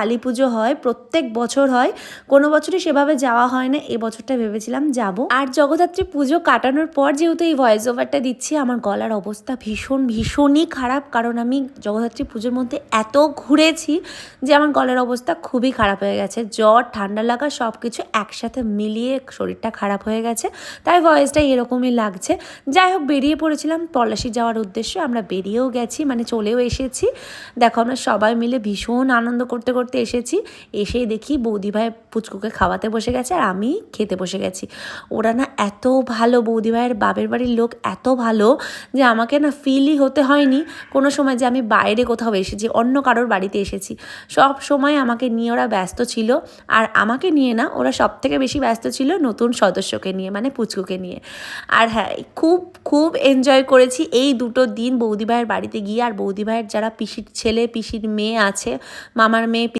কালী পুজো হয়, প্রত্যেক বছর হয়, কোনো বছরই সেভাবে যাওয়া হয় না, এবছরটা ভেবেছিলাম যাব। আর জগদ্ধাত্রী পুজো কাটানোর পর যেহেতু এই ভয়েস ওভারটা দিচ্ছি, আমার গলার অবস্থা ভীষণই খারাপ, কারণ আমি জগদ্ধাত্রী পুজোর মধ্যে এত ঘুরেছি যে আমার গলার অবস্থা খুবই খারাপ হয়ে গেছে। জ্বর, ঠান্ডা লাগা সব কিছু একসাথে মিলিয়ে শরীরটা খারাপ হয়ে গেছে, তাই ভয়েসটা এরকমই লাগছে। যাই হোক, বেরিয়ে পড়েছিলাম পলাশী যাওয়ার উদ্দেশ্যে, আমরা বেরিয়েও গেছি, মানে চলেও এসেছি। দেখো আমরা সবাই মিলে ভীষণ আনন্দ করতে করতে এসেছি। এসেই দেখি বৌদিভাই পুচকুকে খাওয়াতে বসে গেছে আর আমি খেতে বসে গেছি। ওরা না এত ভালো, বৌদিভাইয়ের বাপের বাড়ির লোক এত ভালো যে আমাকে না ফিলই হতে হয়নি কোনো সময় যে আমি বাইরে কোথাও এসেছি, অন্য কারোর বাড়িতে এসেছি। সব সময় আমাকে নিয়ে ওরা ব্যস্ত ছিল, আর আমাকে নিয়ে না, ওরা সব থেকে বেশি ব্যস্ত ছিল নতুন সদস্যকে নিয়ে, মানে পুচকুকে নিয়ে। আর হ্যাঁ, খুব এনজয় করেছি এই দুটো দিন বৌদিভাইয়ের বাড়িতে গিয়ে। আর বৌদিভাইয়ের যারা পিসির ছেলে পিসির মেয়ে আছে, মামার মেয়ে,